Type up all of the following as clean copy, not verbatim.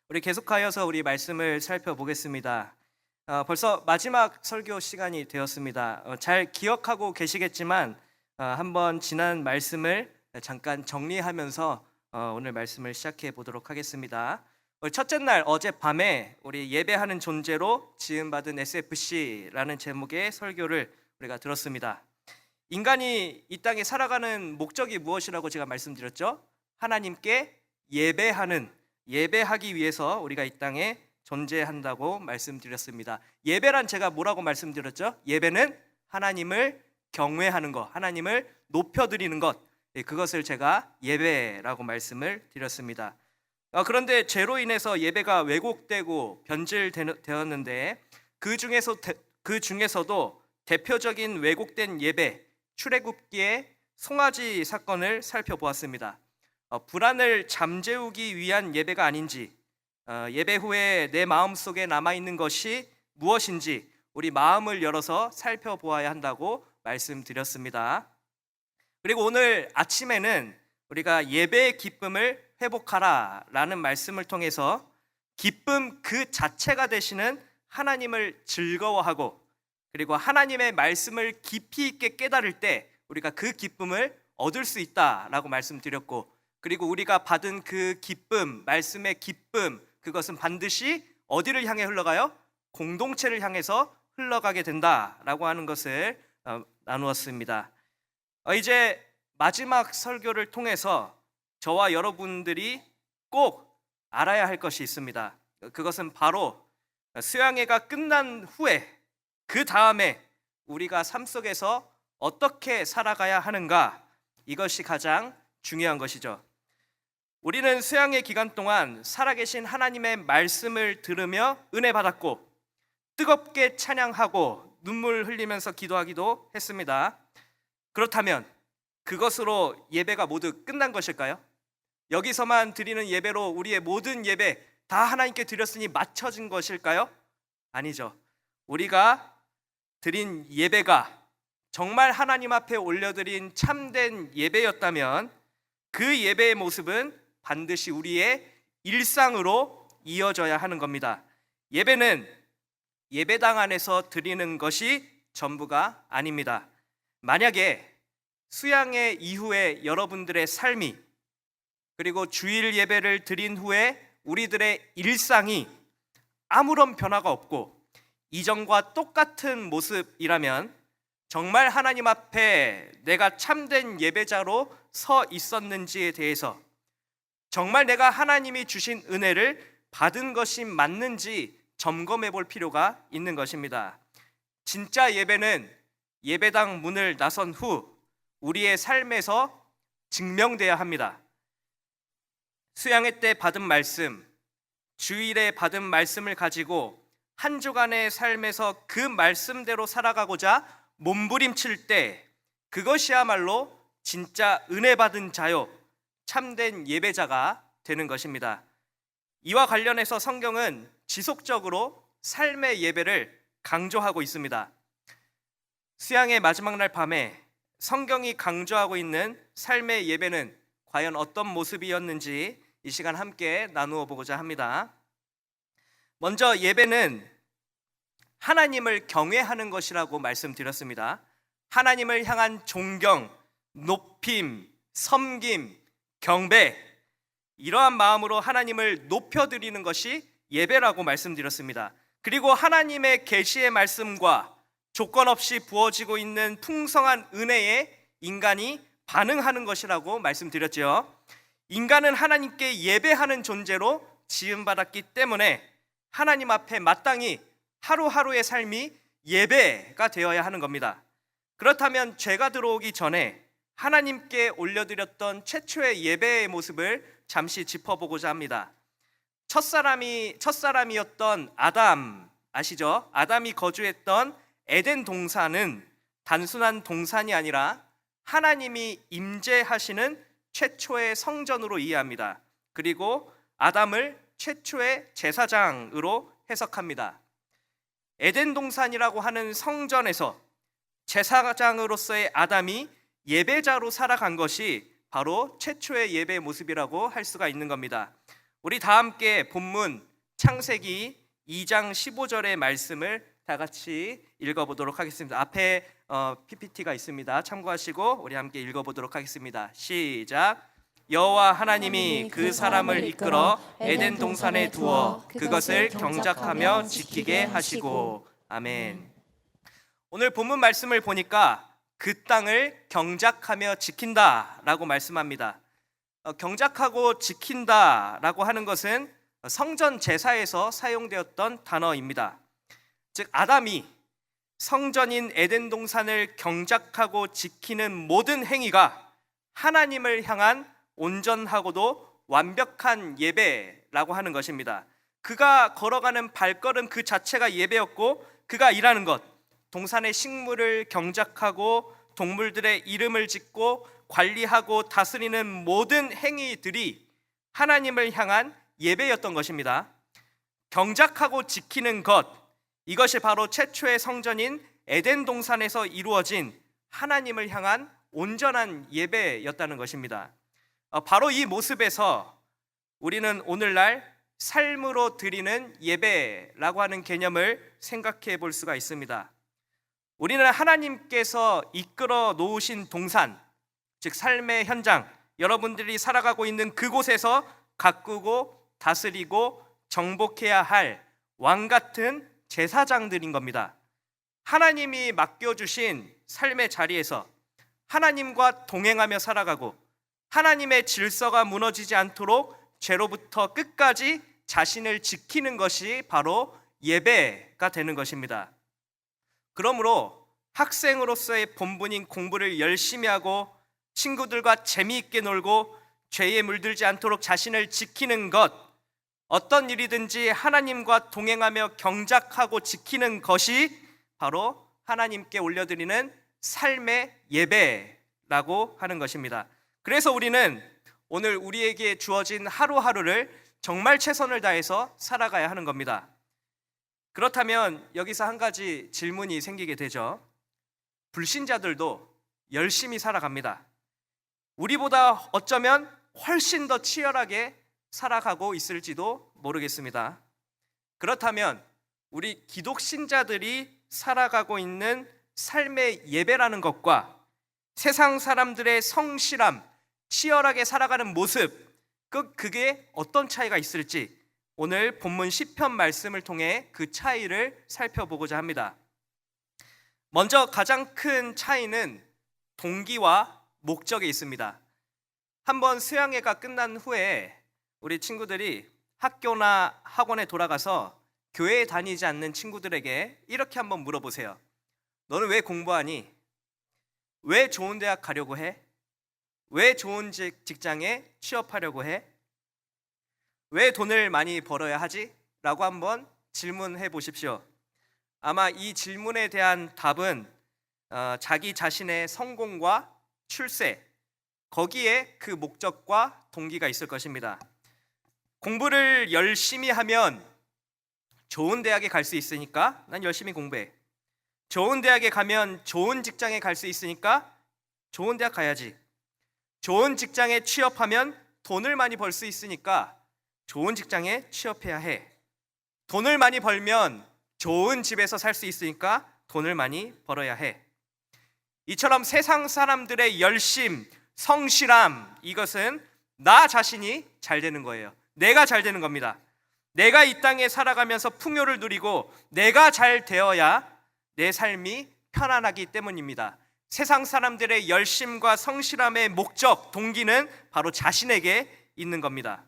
우리 계속하여서 우리 말씀을 살펴보겠습니다. 벌써 마지막 설교 시간이 되었습니다. 잘 기억하고 계시겠지만 한번 지난 말씀을 잠깐 정리하면서 오늘 말씀을 시작해 보도록 하겠습니다. 첫째 날 어젯밤에 우리 예배하는 존재로 지음받은 SFC라는 제목의 설교를 우리가 들었습니다. 인간이 이 땅에 살아가는 목적이 무엇이라고 제가 말씀드렸죠? 하나님께 예배하기 위해서 우리가 이 땅에 존재한다고 말씀드렸습니다. 예배란 제가 뭐라고 말씀드렸죠? 예배는 하나님을 경외하는 것, 하나님을 높여드리는 것, 그것을 제가 예배라고 말씀을 드렸습니다. 그런데 죄로 인해서 예배가 왜곡되고 변질되었는데 그 중에서도 대표적인 왜곡된 예배, 출애굽기의 송아지 사건을 살펴보았습니다. 불안을 잠재우기 위한 예배가 아닌지, 예배 후에 내 마음속에 남아있는 것이 무엇인지 우리 마음을 열어서 살펴보아야 한다고 말씀드렸습니다. 그리고 오늘 아침에는 우리가 예배의 기쁨을 회복하라 라는 말씀을 통해서 기쁨 그 자체가 되시는 하나님을 즐거워하고, 그리고 하나님의 말씀을 깊이 있게 깨달을 때 우리가 그 기쁨을 얻을 수 있다라고 말씀드렸고, 그리고 우리가 받은 그 기쁨, 말씀의 기쁨, 그것은 반드시 어디를 향해 흘러가요? 공동체를 향해서 흘러가게 된다라고 하는 것을 나누었습니다. 이제 마지막 설교를 통해서 저와 여러분들이 꼭 알아야 할 것이 있습니다. 그것은 바로 수양회가 끝난 후에 그 다음에 우리가 삶 속에서 어떻게 살아가야 하는가, 이것이 가장 중요한 것이죠. 우리는 수양회 기간 동안 살아계신 하나님의 말씀을 들으며 은혜 받았고, 뜨겁게 찬양하고 눈물 흘리면서 기도하기도 했습니다. 그렇다면 그것으로 예배가 모두 끝난 것일까요? 여기서만 드리는 예배로 우리의 모든 예배 다 하나님께 드렸으니 맞춰진 것일까요? 아니죠. 우리가 드린 예배가 정말 하나님 앞에 올려드린 참된 예배였다면 그 예배의 모습은 반드시 우리의 일상으로 이어져야 하는 겁니다. 예배는 예배당 안에서 드리는 것이 전부가 아닙니다. 만약에 수양회 이후에 여러분들의 삶이, 그리고 주일 예배를 드린 후에 우리들의 일상이 아무런 변화가 없고 이전과 똑같은 모습이라면 정말 하나님 앞에 내가 참된 예배자로 서 있었는지에 대해서, 정말 내가 하나님이 주신 은혜를 받은 것이 맞는지 점검해 볼 필요가 있는 것입니다. 진짜 예배는 예배당 문을 나선 후 우리의 삶에서 증명돼야 합니다. 수양회 때 받은 말씀, 주일에 받은 말씀을 가지고 한 주간의 삶에서 그 말씀대로 살아가고자 몸부림칠 때 그것이야말로 진짜 은혜 받은 자요, 참된 예배자가 되는 것입니다. 이와 관련해서 성경은 지속적으로 삶의 예배를 강조하고 있습니다. 수양의 마지막 날 밤에 성경이 강조하고 있는 삶의 예배는 과연 어떤 모습이었는지 이 시간 함께 나누어 보고자 합니다. 먼저 예배는 하나님을 경외하는 것이라고 말씀드렸습니다. 하나님을 향한 존경, 높임, 섬김, 경배, 이러한 마음으로 하나님을 높여드리는 것이 예배라고 말씀드렸습니다. 그리고 하나님의 계시의 말씀과 조건 없이 부어지고 있는 풍성한 은혜에 인간이 반응하는 것이라고 말씀드렸죠. 인간은 하나님께 예배하는 존재로 지음받았기 때문에 하나님 앞에 마땅히 하루하루의 삶이 예배가 되어야 하는 겁니다. 그렇다면 죄가 들어오기 전에 하나님께 올려드렸던 최초의 예배의 모습을 잠시 짚어보고자 합니다. 첫사람이었던 아담 아시죠? 아담이 거주했던 에덴 동산은 단순한 동산이 아니라 하나님이 임재하시는 최초의 성전으로 이해합니다. 그리고 아담을 최초의 제사장으로 해석합니다. 에덴 동산이라고 하는 성전에서 제사장으로서의 아담이 예배자로 살아간 것이 바로 최초의 예배의 모습이라고 할 수가 있는 겁니다. 우리 다 함께 본문 창세기 2장 15절의 말씀을 다 같이 읽어보도록 하겠습니다. 앞에 PPT가 있습니다. 참고하시고 우리 함께 읽어보도록 하겠습니다. 시작. 여호와 하나님이 그 사람을 이끌어 에덴 동산에 두어 그것을 경작하며 지키게 하시고. 아멘. 오늘 본문 말씀을 보니까 그 땅을 경작하며 지킨다라고 말씀합니다. 경작하고 지킨다라고 하는 것은 성전 제사에서 사용되었던 단어입니다. 즉 아담이 성전인 에덴 동산을 경작하고 지키는 모든 행위가 하나님을 향한 온전하고도 완벽한 예배라고 하는 것입니다. 그가 걸어가는 발걸음 그 자체가 예배였고, 그가 일하는 것, 동산의 식물을 경작하고 동물들의 이름을 짓고 관리하고 다스리는 모든 행위들이 하나님을 향한 예배였던 것입니다. 경작하고 지키는 것, 이것이 바로 최초의 성전인 에덴 동산에서 이루어진 하나님을 향한 온전한 예배였다는 것입니다. 바로 이 모습에서 우리는 오늘날 삶으로 드리는 예배라고 하는 개념을 생각해 볼 수가 있습니다. 우리는 하나님께서 이끌어 놓으신 동산, 즉 삶의 현장, 여러분들이 살아가고 있는 그곳에서 가꾸고 다스리고 정복해야 할 왕 같은 제사장들인 겁니다. 하나님이 맡겨주신 삶의 자리에서 하나님과 동행하며 살아가고 하나님의 질서가 무너지지 않도록 죄로부터 끝까지 자신을 지키는 것이 바로 예배가 되는 것입니다. 그러므로 학생으로서의 본분인 공부를 열심히 하고 친구들과 재미있게 놀고 죄에 물들지 않도록 자신을 지키는 것, 어떤 일이든지 하나님과 동행하며 경작하고 지키는 것이 바로 하나님께 올려드리는 삶의 예배라고 하는 것입니다. 그래서 우리는 오늘 우리에게 주어진 하루하루를 정말 최선을 다해서 살아가야 하는 겁니다. 그렇다면 여기서 한 가지 질문이 생기게 되죠. 불신자들도 열심히 살아갑니다. 우리보다 어쩌면 훨씬 더 치열하게 살아가고 있을지도 모르겠습니다. 그렇다면 우리 기독신자들이 살아가고 있는 삶의 예배라는 것과 세상 사람들의 성실함, 치열하게 살아가는 모습, 그게 어떤 차이가 있을지 오늘 본문 시편 말씀을 통해 그 차이를 살펴보고자 합니다. 먼저 가장 큰 차이는 동기와 목적에 있습니다. 한번 수양회가 끝난 후에 우리 친구들이 학교나 학원에 돌아가서 교회에 다니지 않는 친구들에게 이렇게 한번 물어보세요. 너는 왜 공부하니? 왜 좋은 대학 가려고 해? 왜 좋은 직장에 취업하려고 해? 왜 돈을 많이 벌어야 하지? 라고 한번 질문해 보십시오. 아마 이 질문에 대한 답은 자기 자신의 성공과 출세, 거기에 그 목적과 동기가 있을 것입니다. 공부를 열심히 하면 좋은 대학에 갈 수 있으니까 난 열심히 공부해. 좋은 대학에 가면 좋은 직장에 갈 수 있으니까 좋은 대학 가야지. 좋은 직장에 취업하면 돈을 많이 벌 수 있으니까 좋은 직장에 취업해야 해. 돈을 많이 벌면 좋은 집에서 살 수 있으니까 돈을 많이 벌어야 해. 이처럼 세상 사람들의 열심, 성실함, 이것은 나 자신이 잘 되는 거예요. 내가 잘 되는 겁니다. 내가 이 땅에 살아가면서 풍요를 누리고 내가 잘 되어야 내 삶이 편안하기 때문입니다. 세상 사람들의 열심과 성실함의 목적, 동기는 바로 자신에게 있는 겁니다.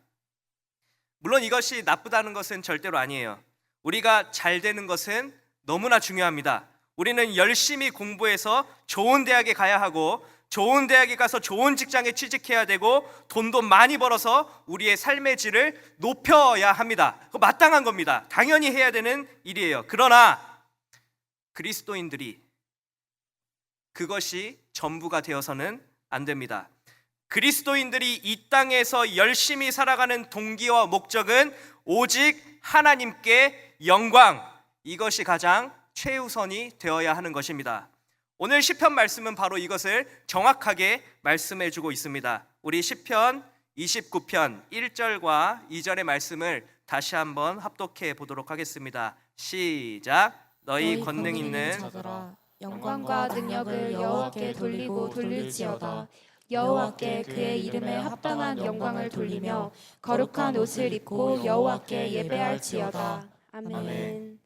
물론 이것이 나쁘다는 것은 절대로 아니에요. 우리가 잘 되는 것은 너무나 중요합니다. 우리는 열심히 공부해서 좋은 대학에 가야 하고 좋은 대학에 가서 좋은 직장에 취직해야 되고 돈도 많이 벌어서 우리의 삶의 질을 높여야 합니다. 그거 마땅한 겁니다. 당연히 해야 되는 일이에요. 그러나 그리스도인들이 그것이 전부가 되어서는 안 됩니다. 그리스도인들이 이 땅에서 열심히 살아가는 동기와 목적은 오직 하나님께 영광, 이것이 가장 최우선이 되어야 하는 것입니다. 오늘 시편 말씀은 바로 이것을 정확하게 말씀해 주고 있습니다. 우리 시편 29편 1절과 2절의 말씀을 다시 한번 합독해 보도록 하겠습니다. 시작. 너희 권능 있는 자들아, 영광과 능력을 여호와께 돌리고 돌릴지어다. 여호와께 그의 이름에 합당한 영광을 돌리며 거룩한 옷을 입고 여호와께 예배할지어다. 아멘.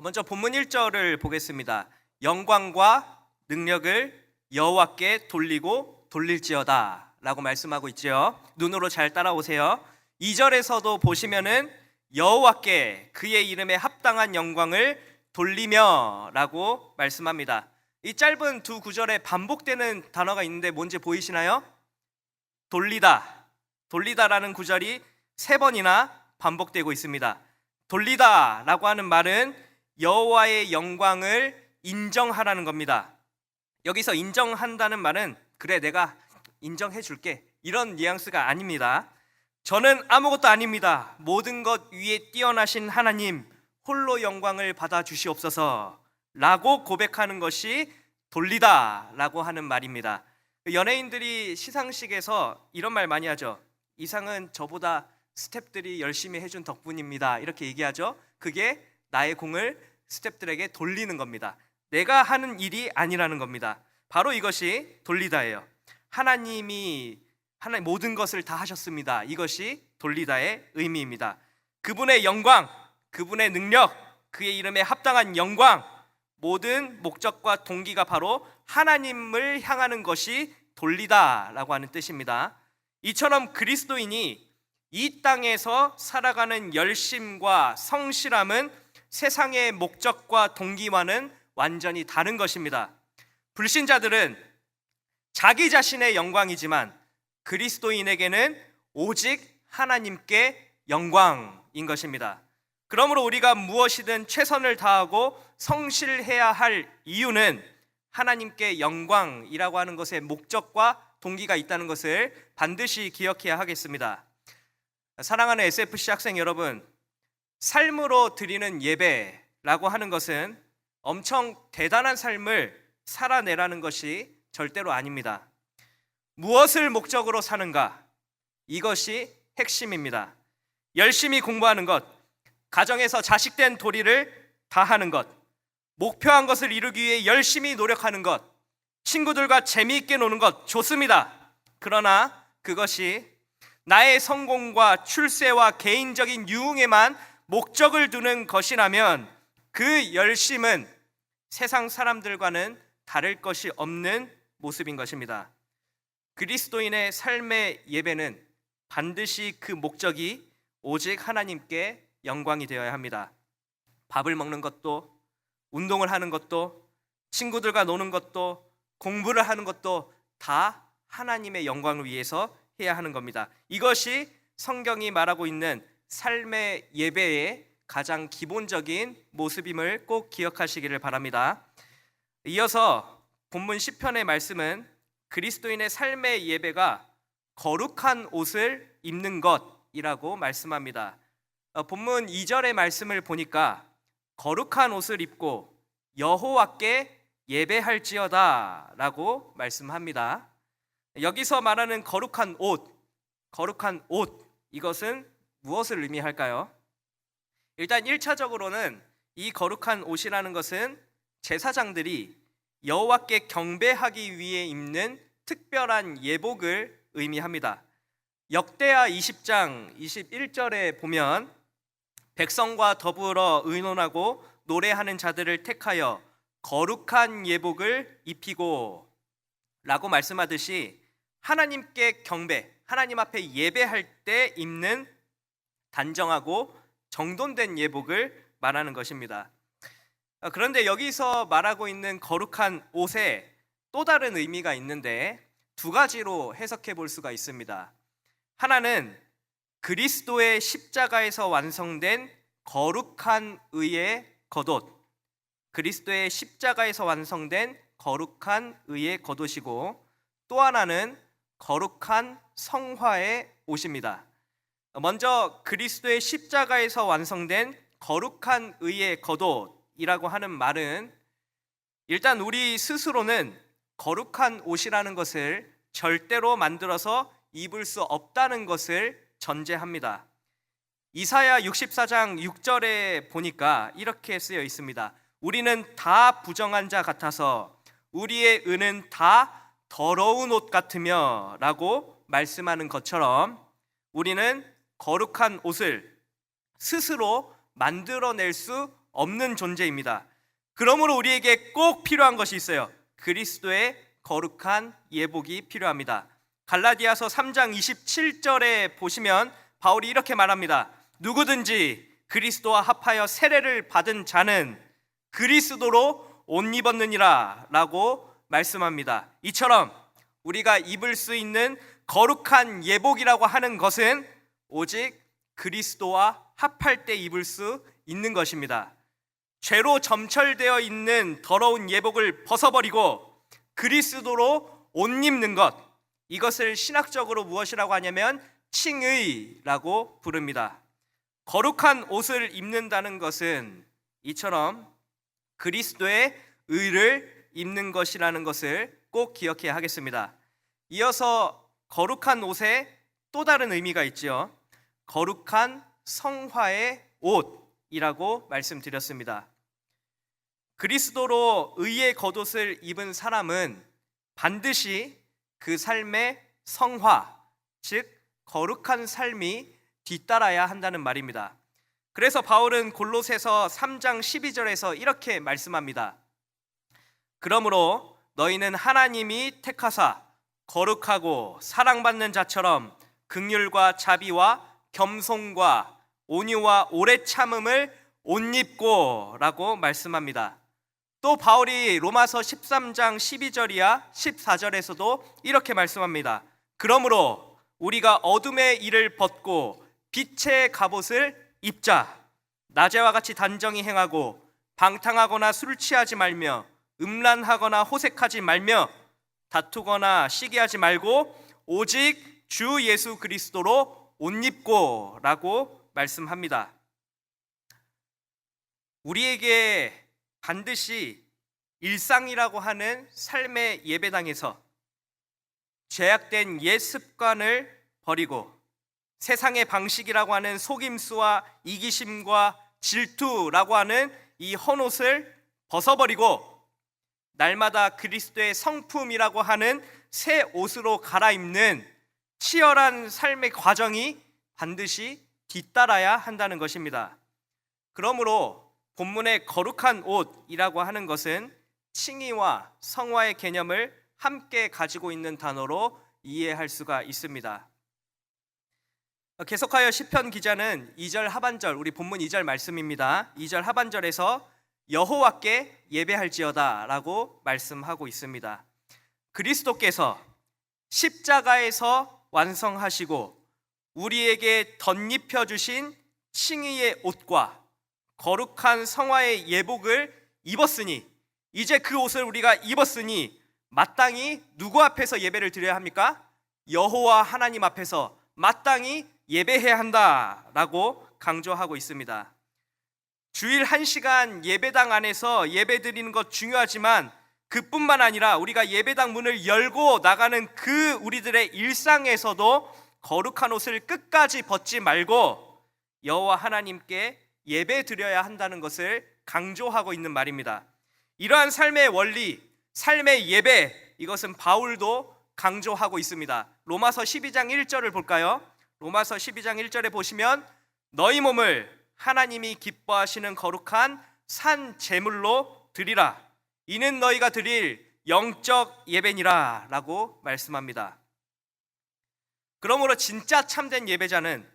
먼저 본문 1절을 보겠습니다. 영광과 능력을 여호와께 돌리고 돌릴지어다 라고 말씀하고 있죠. 눈으로 잘 따라오세요. 2절에서도 보시면은 여호와께 그의 이름에 합당한 영광을 돌리며 라고 말씀합니다. 이 짧은 두 구절에 반복되는 단어가 있는데 뭔지 보이시나요? 돌리다, 돌리다라는 구절이 3번이나 반복되고 있습니다. 돌리다 라고 하는 말은 여호와의 영광을 인정하라는 겁니다. 여기서 인정한다는 말은 그래 내가 인정해 줄게 이런 뉘앙스가 아닙니다. 저는 아무것도 아닙니다. 모든 것 위에 뛰어나신 하나님 홀로 영광을 받아 주시옵소서 라고 고백하는 것이 돌리다 라고 하는 말입니다. 연예인들이 시상식에서 이런 말 많이 하죠. 이 상은 저보다 스태프들이 열심히 해준 덕분입니다 이렇게 얘기하죠. 그게 나의 공을 스태프들에게 돌리는 겁니다. 내가 하는 일이 아니라는 겁니다. 바로 이것이 돌리다예요. 하나님이 모든 것을 다 하셨습니다. 이것이 돌리다의 의미입니다. 그분의 영광, 그분의 능력, 그의 이름에 합당한 영광, 모든 목적과 동기가 바로 하나님을 향하는 것이 돌리다라고 하는 뜻입니다. 이처럼 그리스도인이 이 땅에서 살아가는 열심과 성실함은 세상의 목적과 동기와는 완전히 다른 것입니다. 불신자들은 자기 자신의 영광이지만 그리스도인에게는 오직 하나님께 영광인 것입니다. 그러므로 우리가 무엇이든 최선을 다하고 성실해야 할 이유는 하나님께 영광이라고 하는 것의 목적과 동기가 있다는 것을 반드시 기억해야 하겠습니다. 사랑하는 SFC 학생 여러분, 삶으로 드리는 예배라고 하는 것은 엄청 대단한 삶을 살아내라는 것이 절대로 아닙니다. 무엇을 목적으로 사는가? 이것이 핵심입니다. 열심히 공부하는 것, 가정에서 자식된 도리를 다하는 것, 목표한 것을 이루기 위해 열심히 노력하는 것, 친구들과 재미있게 노는 것 좋습니다. 그러나 그것이 나의 성공과 출세와 개인적인 유흥에만 목적을 두는 것이라면 그 열심은 세상 사람들과는 다를 것이 없는 모습인 것입니다. 그리스도인의 삶의 예배는 반드시 그 목적이 오직 하나님께 영광이 되어야 합니다. 밥을 먹는 것도, 운동을 하는 것도, 친구들과 노는 것도, 공부를 하는 것도 다 하나님의 영광을 위해서 해야 하는 겁니다. 이것이 성경이 말하고 있는 삶의 예배의 가장 기본적인 모습임을 꼭 기억하시기를 바랍니다. 이어서 본문 10편의 말씀은 그리스도인의 삶의 예배가 거룩한 옷을 입는 것이라고 말씀합니다. 본문 2절의 말씀을 보니까 거룩한 옷을 입고 여호와께 예배할지어다 라고 말씀합니다. 여기서 말하는 거룩한 옷, 이것은 무엇을 의미할까요? 일단 1차적으로는 이 거룩한 옷이라는 것은 제사장들이 여호와께 경배하기 위해 입는 특별한 예복을 의미합니다. 역대하 20장 21절에 보면 백성과 더불어 의논하고 노래하는 자들을 택하여 거룩한 예복을 입히고 라고 말씀하듯이 하나님께 경배, 하나님 앞에 예배할 때 입는 단정하고 정돈된 예복을 말하는 것입니다. 그런데 여기서 말하고 있는 거룩한 옷에 또 다른 의미가 있는데 두 가지로 해석해 볼 수가 있습니다. 하나는 그리스도의 십자가에서 완성된 거룩한 의의 겉옷, 그리스도의 십자가에서 완성된 거룩한 의의 겉옷이고, 또 하나는 거룩한 성화의 옷입니다. 먼저 그리스도의 십자가에서 완성된 거룩한 의의 겉옷이라고 하는 말은 일단 우리 스스로는 거룩한 옷이라는 것을 절대로 만들어서 입을 수 없다는 것을 전제합니다. 이사야 64장 6절에 보니까 이렇게 쓰여 있습니다. 우리는 다 부정한 자 같아서 우리의 의는 다 더러운 옷 같으며 라고 말씀하는 것처럼 우리는 거룩한 옷을 스스로 만들어낼 수 없는 존재입니다. 그러므로 우리에게 꼭 필요한 것이 있어요. 그리스도의 거룩한 예복이 필요합니다. 갈라디아서 3장 27절에 보시면 바울이 이렇게 말합니다. 누구든지 그리스도와 합하여 세례를 받은 자는 그리스도로 옷 입었느니라 라고 말씀합니다. 이처럼 우리가 입을 수 있는 거룩한 예복이라고 하는 것은 오직 그리스도와 합할 때 입을 수 있는 것입니다. 죄로 점철되어 있는 더러운 예복을 벗어버리고 그리스도로 옷 입는 것, 이것을 신학적으로 무엇이라고 하냐면 칭의라고 부릅니다. 거룩한 옷을 입는다는 것은 이처럼 그리스도의 의를 입는 것이라는 것을 꼭 기억해야 하겠습니다. 이어서 거룩한 옷에 또 다른 의미가 있지요. 거룩한 성화의 옷이라고 말씀드렸습니다. 그리스도로 의의 겉옷을 입은 사람은 반드시 그 삶의 성화, 즉 거룩한 삶이 뒤따라야 한다는 말입니다. 그래서 바울은 골로새서 3장 12절에서 이렇게 말씀합니다. 그러므로 너희는 하나님이 택하사 거룩하고 사랑받는 자처럼 긍휼과 자비와 겸손과 온유와 오래 참음을 옷 입고 라고 말씀합니다. 또 바울이 로마서 13장 12절이야 14절에서도 이렇게 말씀합니다. 그러므로 우리가 어둠의 일을 벗고 빛의 갑옷을 입자. 낮에와 같이 단정히 행하고 방탕하거나 술 취하지 말며 음란하거나 호색하지 말며 다투거나 시기하지 말고 오직 주 예수 그리스도로 옷 입고 라고 말씀합니다. 우리에게 반드시 일상이라고 하는 삶의 예배당에서 죄악된 옛 습관을 버리고 세상의 방식이라고 하는 속임수와 이기심과 질투라고 하는 이 헌옷을 벗어버리고 날마다 그리스도의 성품이라고 하는 새 옷으로 갈아입는 치열한 삶의 과정이 반드시 뒤따라야 한다는 것입니다. 그러므로 본문의 거룩한 옷이라고 하는 것은 칭의와 성화의 개념을 함께 가지고 있는 단어로 이해할 수가 있습니다. 계속하여 시편 기자는 2절 하반절, 우리 본문 2절 말씀입니다. 2절 하반절에서 여호와께 예배할지어다 라고 말씀하고 있습니다. 그리스도께서 십자가에서 완성하시고 우리에게 덧입혀 주신 칭의의 옷과 거룩한 성화의 예복을 입었으니, 이제 그 옷을 우리가 입었으니 마땅히 누구 앞에서 예배를 드려야 합니까? 여호와 하나님 앞에서 마땅히 예배해야 한다라고 강조하고 있습니다. 주일 1시간 예배당 안에서 예배 드리는 것 중요하지만 그뿐만 아니라 우리가 예배당 문을 열고 나가는 그 우리들의 일상에서도 거룩한 옷을 끝까지 벗지 말고 여호와 하나님께 예배 드려야 한다는 것을 강조하고 있는 말입니다. 이러한 삶의 원리, 삶의 예배, 이것은 바울도 강조하고 있습니다. 로마서 12장 1절을 볼까요? 로마서 12장 1절에 보시면 너희 몸을 하나님이 기뻐하시는 거룩한 산 제물로 드리라. 이는 너희가 드릴 영적 예배니라 라고 말씀합니다. 그러므로 진짜 참된 예배자는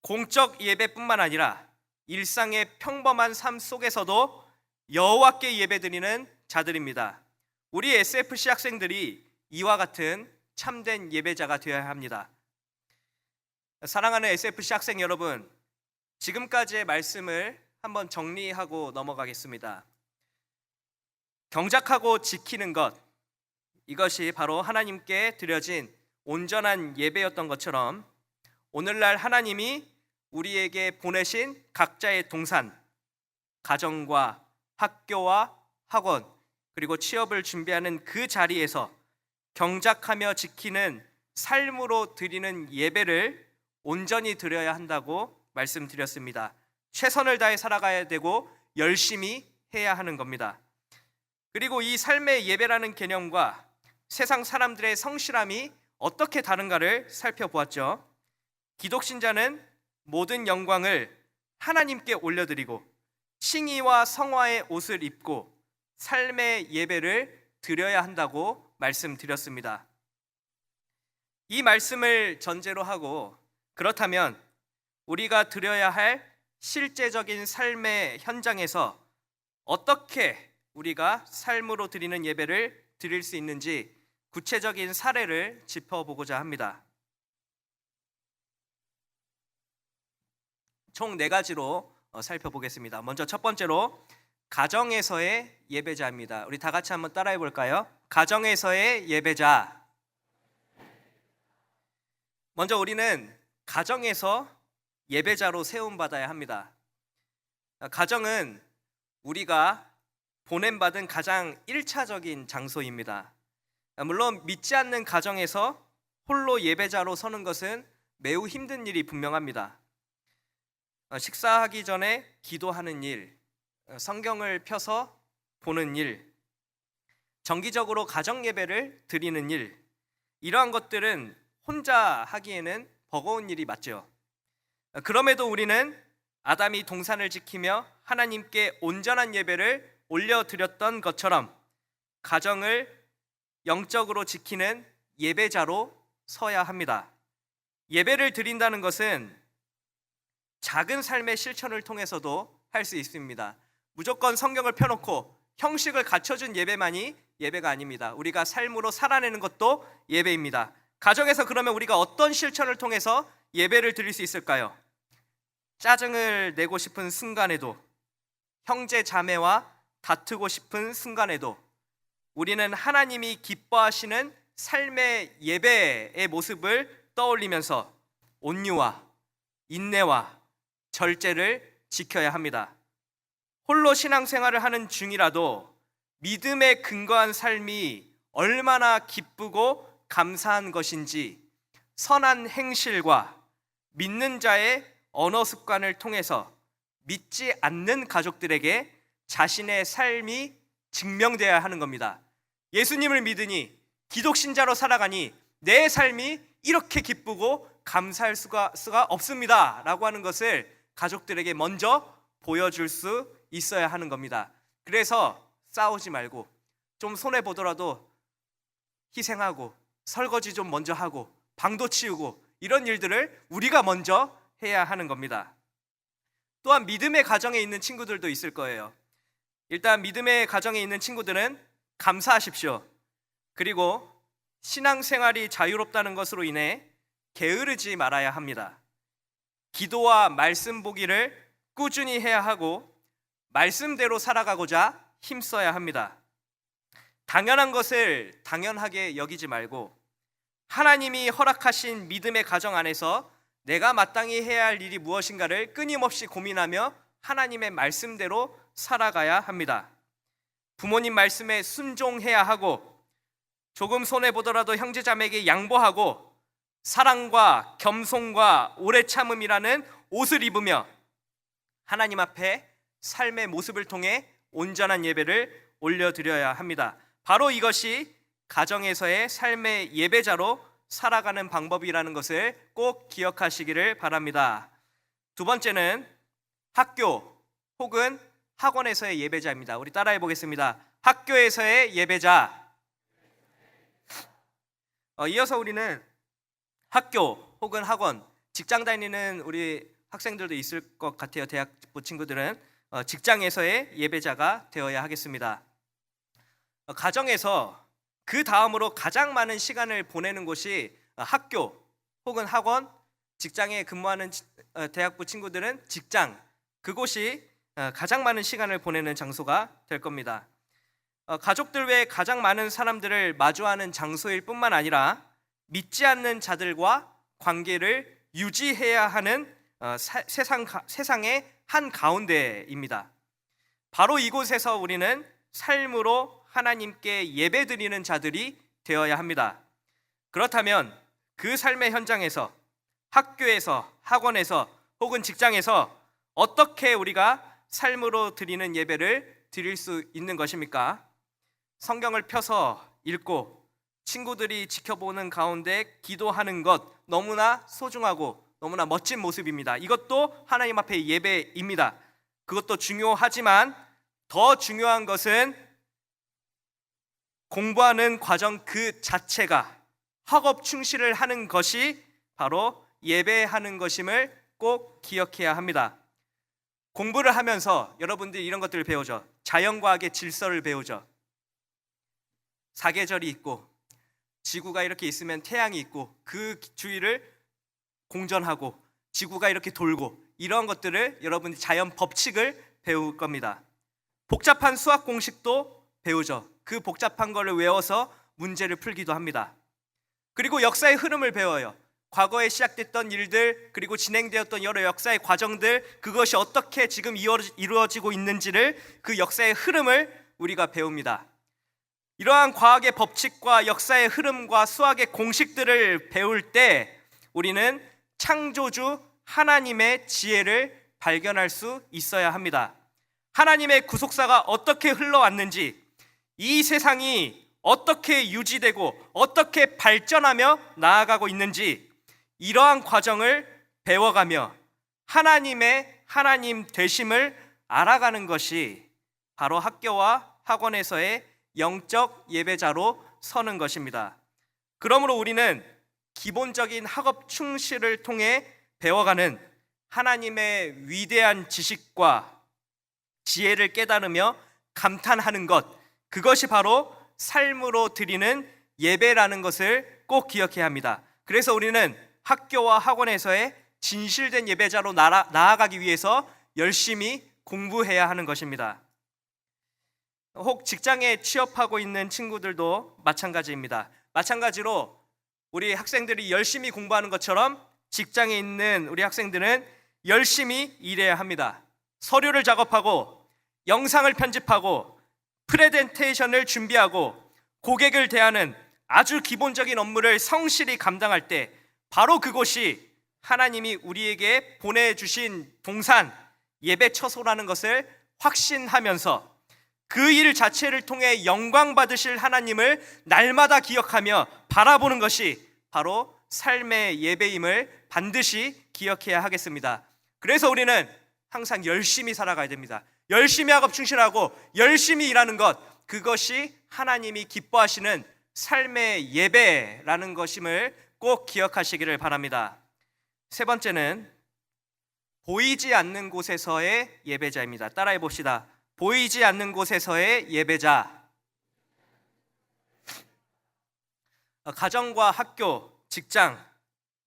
공적 예배뿐만 아니라 일상의 평범한 삶 속에서도 여호와께 예배드리는 자들입니다. 우리 SFC 학생들이 이와 같은 참된 예배자가 되어야 합니다. 사랑하는 SFC 학생 여러분, 지금까지의 말씀을 한번 정리하고 넘어가겠습니다. 경작하고 지키는 것, 이것이 바로 하나님께 드려진 온전한 예배였던 것처럼 오늘날 하나님이 우리에게 보내신 각자의 동산, 가정과 학교와 학원, 그리고 취업을 준비하는 그 자리에서 경작하며 지키는 삶으로 드리는 예배를 온전히 드려야 한다고 말씀드렸습니다. 최선을 다해 살아가야 되고 열심히 해야 하는 겁니다. 그리고 이 삶의 예배라는 개념과 세상 사람들의 성실함이 어떻게 다른가를 살펴보았죠. 기독신자는 모든 영광을 하나님께 올려드리고 칭의와 성화의 옷을 입고 삶의 예배를 드려야 한다고 말씀드렸습니다. 이 말씀을 전제로 하고 그렇다면 우리가 드려야 할 실제적인 삶의 현장에서 어떻게 우리가 삶으로 드리는 예배를 드릴 수 있는지 구체적인 사례를 짚어보고자 합니다. 총 4가지로 살펴보겠습니다. 먼저 첫 번째로 가정에서의 예배자입니다. 우리 다 같이 한번 따라해 볼까요? 가정에서의 예배자. 먼저 우리는 가정에서 예배자로 세움받아야 합니다. 가정은 우리가 보냄받은 가장 1차적인 장소입니다. 물론 믿지 않는 가정에서 홀로 예배자로 서는 것은 매우 힘든 일이 분명합니다. 식사하기 전에 기도하는 일, 성경을 펴서 보는 일, 정기적으로 가정 예배를 드리는 일, 이러한 것들은 혼자 하기에는 버거운 일이 맞죠. 그럼에도 우리는 아담이 동산을 지키며 하나님께 온전한 예배를 올려드렸던 것처럼 가정을 영적으로 지키는 예배자로 서야 합니다. 예배를 드린다는 것은 작은 삶의 실천을 통해서도 할 수 있습니다. 무조건 성경을 펴놓고 형식을 갖춰준 예배만이 예배가 아닙니다. 우리가 삶으로 살아내는 것도 예배입니다. 가정에서 그러면 우리가 어떤 실천을 통해서 예배를 드릴 수 있을까요? 짜증을 내고 싶은 순간에도, 형제 자매와 다투고 싶은 순간에도 우리는 하나님이 기뻐하시는 삶의 예배의 모습을 떠올리면서 온유와 인내와 절제를 지켜야 합니다. 홀로 신앙생활을 하는 중이라도 믿음에 근거한 삶이 얼마나 기쁘고 감사한 것인지 선한 행실과 믿는 자의 언어 습관을 통해서 믿지 않는 가족들에게 자신의 삶이 증명되어야 하는 겁니다. 예수님을 믿으니 기독신자로 살아가니 내 삶이 이렇게 기쁘고 감사할 수가 없습니다 라고 하는 것을 가족들에게 먼저 보여줄 수 있어야 하는 겁니다. 그래서 싸우지 말고 좀 손해보더라도 희생하고 설거지 좀 먼저 하고 방도 치우고 이런 일들을 우리가 먼저 해야 하는 겁니다. 또한 믿음의 가정에 있는 친구들도 있을 거예요. 일단 믿음의 가정에 있는 친구들은 감사하십시오. 그리고 신앙생활이 자유롭다는 것으로 인해 게으르지 말아야 합니다. 기도와 말씀 보기를 꾸준히 해야 하고 말씀대로 살아가고자 힘써야 합니다. 당연한 것을 당연하게 여기지 말고 하나님이 허락하신 믿음의 가정 안에서 내가 마땅히 해야 할 일이 무엇인가를 끊임없이 고민하며 하나님의 말씀대로 살아가야 합니다. 부모님 말씀에 순종해야 하고 조금 손해보더라도 형제자매에게 양보하고 사랑과 겸손과 오래 참음이라는 옷을 입으며 하나님 앞에 삶의 모습을 통해 온전한 예배를 올려드려야 합니다. 바로 이것이 가정에서의 삶의 예배자로 살아가는 방법이라는 것을 꼭 기억하시기를 바랍니다. 두 번째는 학교 혹은 학원에서의 예배자입니다. 우리 따라해 보겠습니다. 학교에서의 예배자. 이어서 우리는 학교 혹은 학원, 직장 다니는 우리 학생들도 있을 것 같아요. 대학부 친구들은 직장에서의 예배자가 되어야 하겠습니다. 가정에서 그 다음으로 가장 많은 시간을 보내는 곳이 학교 혹은 학원, 직장에 근무하는 대학부 친구들은 직장, 그곳이 가장 많은 시간을 보내는 장소가 될 겁니다. 가족들 외에 가장 많은 사람들을 마주하는 장소일 뿐만 아니라 믿지 않는 자들과 관계를 유지해야 하는 세상의 한 가운데입니다. 바로 이곳에서 우리는 삶으로 하나님께 예배드리는 자들이 되어야 합니다. 그렇다면 그 삶의 현장에서, 학교에서, 학원에서 혹은 직장에서 어떻게 우리가 삶으로 드리는 예배를 드릴 수 있는 것입니까? 성경을 펴서 읽고 친구들이 지켜보는 가운데 기도하는 것 너무나 소중하고 너무나 멋진 모습입니다. 이것도 하나님 앞에 예배입니다. 그것도 중요하지만 더 중요한 것은 공부하는 과정 그 자체가 학업 충실을 하는 것이 바로 예배하는 것임을 꼭 기억해야 합니다. 공부를 하면서 여러분들이 이런 것들을 배우죠. 자연과학의 질서를 배우죠. 사계절이 있고 지구가 이렇게 있으면 태양이 있고 그 주위를 공전하고 지구가 이렇게 돌고 이런 것들을 여러분이 자연 법칙을 배울 겁니다. 복잡한 수학 공식도 배우죠. 그 복잡한 거를 외워서 문제를 풀기도 합니다. 그리고 역사의 흐름을 배워요. 과거에 시작됐던 일들 그리고 진행되었던 여러 역사의 과정들 그것이 어떻게 지금 이루어지고 있는지를 그 역사의 흐름을 우리가 배웁니다. 이러한 과학의 법칙과 역사의 흐름과 수학의 공식들을 배울 때 우리는 창조주 하나님의 지혜를 발견할 수 있어야 합니다. 하나님의 구속사가 어떻게 흘러왔는지, 이 세상이 어떻게 유지되고 어떻게 발전하며 나아가고 있는지 이러한 과정을 배워가며 하나님의 하나님 되심을 알아가는 것이 바로 학교와 학원에서의 영적 예배자로 서는 것입니다. 그러므로 우리는 기본적인 학업 충실을 통해 배워가는 하나님의 위대한 지식과 지혜를 깨달으며 감탄하는 것, 그것이 바로 삶으로 드리는 예배라는 것을 꼭 기억해야 합니다. 그래서 우리는 학교와 학원에서의 진실된 예배자로 나아가기 위해서 열심히 공부해야 하는 것입니다. 혹 직장에 취업하고 있는 친구들도 마찬가지입니다. 마찬가지로 우리 학생들이 열심히 공부하는 것처럼 직장에 있는 우리 학생들은 열심히 일해야 합니다. 서류를 작업하고 영상을 편집하고 프레젠테이션을 준비하고 고객을 대하는 아주 기본적인 업무를 성실히 감당할 때 바로 그것이 하나님이 우리에게 보내주신 동산 예배 처소라는 것을 확신하면서 그 일 자체를 통해 영광 받으실 하나님을 날마다 기억하며 바라보는 것이 바로 삶의 예배임을 반드시 기억해야 하겠습니다. 그래서 우리는 항상 열심히 살아가야 됩니다. 열심히 학업 충실하고 열심히 일하는 것, 그것이 하나님이 기뻐하시는 삶의 예배라는 것임을 꼭 기억하시기를 바랍니다. 세 번째는 보이지 않는 곳에서의 예배자입니다. 따라해 봅시다. 보이지 않는 곳에서의 예배자. 가정과 학교, 직장,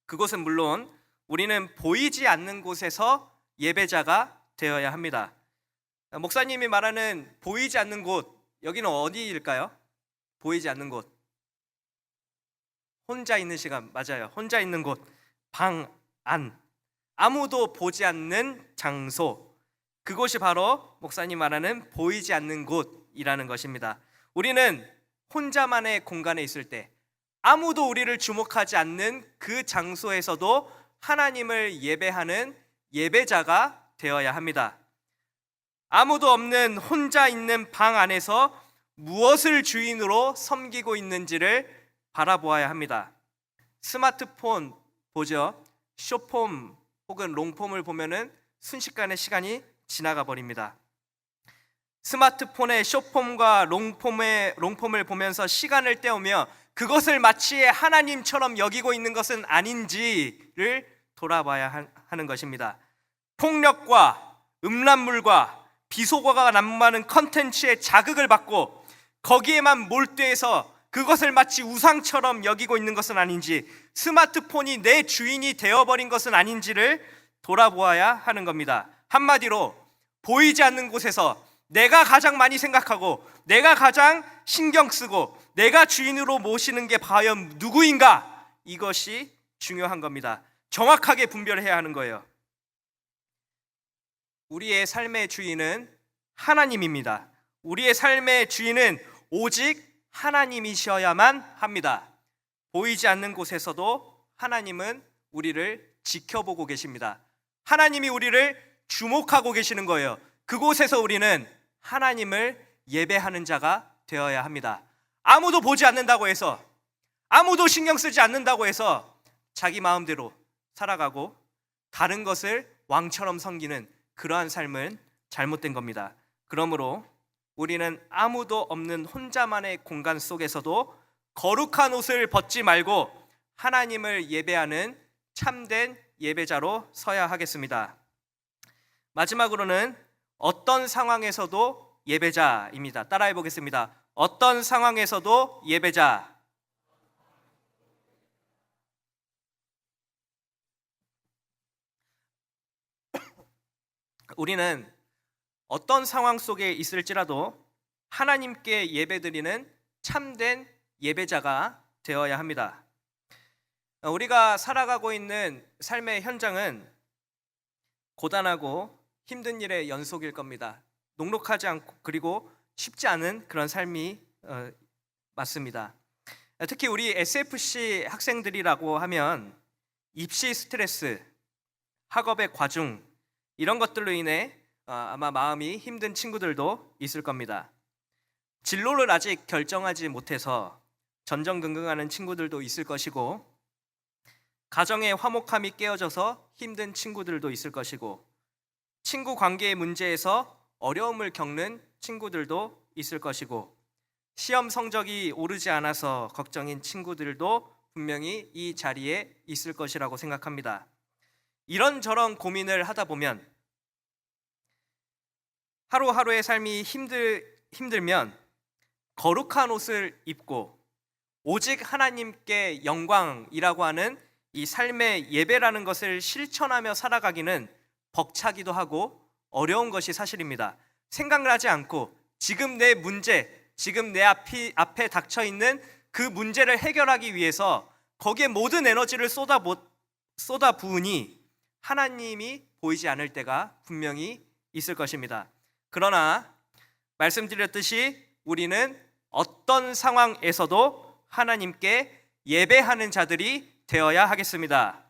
그곳은 물론 우리는 보이지 않는 곳에서 예배자가 되어야 합니다. 목사님이 말하는 보이지 않는 곳, 여기는 어디일까요? 보이지 않는 곳. 혼자 있는 시간, 맞아요. 혼자 있는 곳, 방 안, 아무도 보지 않는 장소, 그곳이 바로 목사님 말하는 보이지 않는 곳이라는 것입니다. 우리는 혼자만의 공간에 있을 때 아무도 우리를 주목하지 않는 그 장소에서도 하나님을 예배하는 예배자가 되어야 합니다. 아무도 없는 혼자 있는 방 안에서 무엇을 주인으로 섬기고 있는지를 바라보아야 합니다. 스마트폰 보죠. 숏폼 혹은 롱폼을 보면은 순식간에 시간이 지나가 버립니다. 스마트폰의 숏폼과 롱폼을 보면서 시간을 때우며 그것을 마치 하나님처럼 여기고 있는 것은 아닌지를 돌아봐야 하는 것입니다. 폭력과 음란물과 비속어가 난무하는 컨텐츠에 자극을 받고 거기에만 몰두해서 그것을 마치 우상처럼 여기고 있는 것은 아닌지, 스마트폰이 내 주인이 되어버린 것은 아닌지를 돌아보아야 하는 겁니다. 한마디로 보이지 않는 곳에서 내가 가장 많이 생각하고 내가 가장 신경 쓰고 내가 주인으로 모시는 게 과연 누구인가, 이것이 중요한 겁니다. 정확하게 분별해야 하는 거예요. 우리의 삶의 주인은 하나님입니다. 우리의 삶의 주인은 오직 하나님이셔야만 합니다. 보이지 않는 곳에서도 하나님은 우리를 지켜보고 계십니다. 하나님이 우리를 주목하고 계시는 거예요. 그곳에서 우리는 하나님을 예배하는 자가 되어야 합니다. 아무도 보지 않는다고 해서, 아무도 신경 쓰지 않는다고 해서 자기 마음대로 살아가고 다른 것을 왕처럼 섬기는 그러한 삶은 잘못된 겁니다. 그러므로 우리는 아무도 없는 혼자만의 공간 속에서도 거룩한 옷을 벗지 말고 하나님을 예배하는 참된 예배자로 서야 하겠습니다. 마지막으로는 어떤 상황에서도 예배자입니다. 따라해 보겠습니다. 어떤 상황에서도 예배자. 우리는 어떤 상황 속에 있을지라도 하나님께 예배드리는 참된 예배자가 되어야 합니다. 우리가 살아가고 있는 삶의 현장은 고단하고 힘든 일의 연속일 겁니다. 녹록하지 않고 그리고 쉽지 않은 그런 삶이 맞습니다. 특히 우리 SFC 학생들이라고 하면 입시 스트레스, 학업의 과중 이런 것들로 인해 아마 마음이 힘든 친구들도 있을 겁니다. 진로를 아직 결정하지 못해서 전전긍긍하는 친구들도 있을 것이고, 가정의 화목함이 깨어져서 힘든 친구들도 있을 것이고, 친구 관계의 문제에서 어려움을 겪는 친구들도 있을 것이고, 시험 성적이 오르지 않아서 걱정인 친구들도 분명히 이 자리에 있을 것이라고 생각합니다. 이런저런 고민을 하다 보면 하루하루의 삶이 힘들면 거룩한 옷을 입고 오직 하나님께 영광이라고 하는 이 삶의 예배라는 것을 실천하며 살아가기는 벅차기도 하고 어려운 것이 사실입니다. 생각을 하지 않고 지금 내 문제, 지금 내 앞에 닥쳐 있는 그 문제를 해결하기 위해서 거기에 모든 에너지를 쏟아 부으니 하나님이 보이지 않을 때가 분명히 있을 것입니다. 그러나 말씀드렸듯이 우리는 어떤 상황에서도 하나님께 예배하는 자들이 되어야 하겠습니다.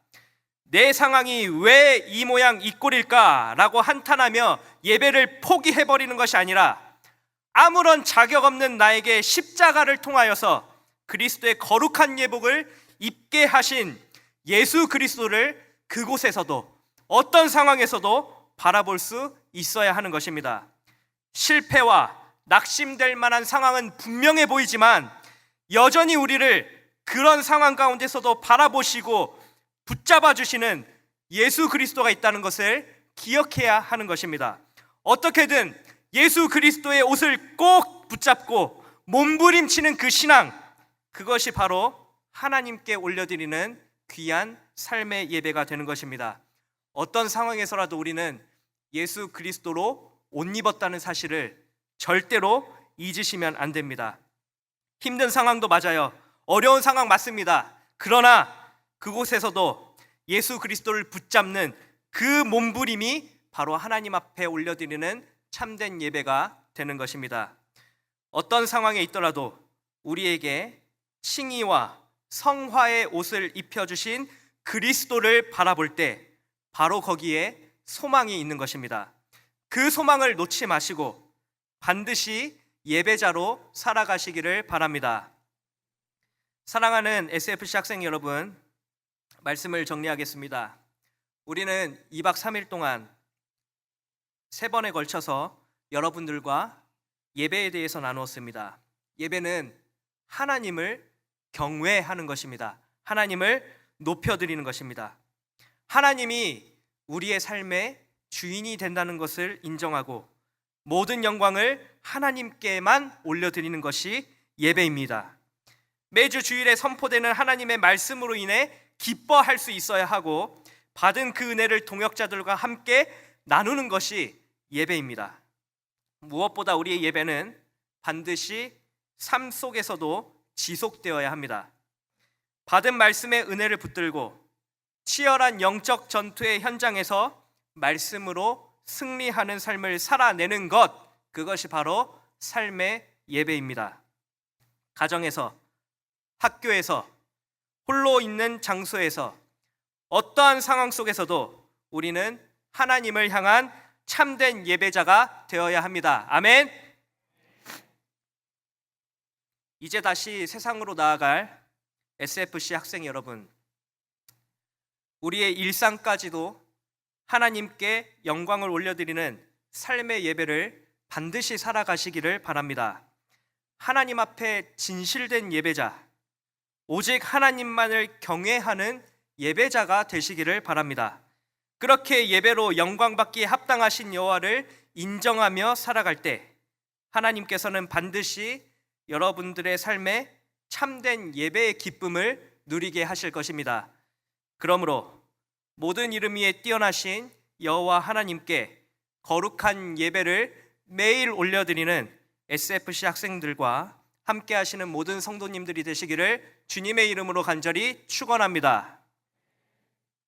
내 상황이 왜 이 모양 이 꼴일까? 라고 한탄하며 예배를 포기해버리는 것이 아니라 아무런 자격 없는 나에게 십자가를 통하여서 그리스도의 거룩한 예복을 입게 하신 예수 그리스도를 그곳에서도 어떤 상황에서도 바라볼 수 있어야 하는 것입니다. 실패와 낙심될 만한 상황은 분명해 보이지만 여전히 우리를 그런 상황 가운데서도 바라보시고 붙잡아 주시는 예수 그리스도가 있다는 것을 기억해야 하는 것입니다. 어떻게든 예수 그리스도의 옷을 꼭 붙잡고 몸부림치는 그 신앙, 그것이 바로 하나님께 올려드리는 귀한 삶의 예배가 되는 것입니다. 어떤 상황에서라도 우리는 예수 그리스도로 옷 입었다는 사실을 절대로 잊으시면 안 됩니다. 힘든 상황도 맞아요. 어려운 상황 맞습니다. 그러나 그곳에서도 예수 그리스도를 붙잡는 그 몸부림이 바로 하나님 앞에 올려드리는 참된 예배가 되는 것입니다. 어떤 상황에 있더라도 우리에게 칭의와 성화의 옷을 입혀주신 그리스도를 바라볼 때 바로 거기에 소망이 있는 것입니다. 그 소망을 놓지 마시고 반드시 예배자로 살아가시기를 바랍니다. 사랑하는 SFC 학생 여러분, 말씀을 정리하겠습니다. 우리는 2박 3일 동안 3번에 걸쳐서 여러분들과 예배에 대해서 나누었습니다. 예배는 하나님을 경외하는 것입니다. 하나님을 높여드리는 것입니다. 하나님이 우리의 삶의 주인이 된다는 것을 인정하고 모든 영광을 하나님께만 올려드리는 것이 예배입니다. 매주 주일에 선포되는 하나님의 말씀으로 인해 기뻐할 수 있어야 하고 받은 그 은혜를 동역자들과 함께 나누는 것이 예배입니다. 무엇보다 우리의 예배는 반드시 삶 속에서도 지속되어야 합니다. 받은 말씀의 은혜를 붙들고 치열한 영적 전투의 현장에서 말씀으로 승리하는 삶을 살아내는 것, 그것이 바로 삶의 예배입니다. 가정에서, 학교에서, 홀로 있는 장소에서 어떠한 상황 속에서도 우리는 하나님을 향한 참된 예배자가 되어야 합니다. 아멘. 이제 다시 세상으로 나아갈 SFC 학생 여러분, 우리의 일상까지도 하나님께 영광을 올려드리는 삶의 예배를 반드시 살아가시기를 바랍니다. 하나님 앞에 진실된 예배자, 오직 하나님만을 경외하는 예배자가 되시기를 바랍니다. 그렇게 예배로 영광받기에 합당하신 여호와를 인정하며 살아갈 때 하나님께서는 반드시 여러분들의 삶에 참된 예배의 기쁨을 누리게 하실 것입니다. 그러므로 모든 이름 위에 뛰어나신 여호와 하나님께 거룩한 예배를 매일 올려드리는 SFC 학생들과 함께 하시는 모든 성도님들이 되시기를 주님의 이름으로 간절히 축원합니다.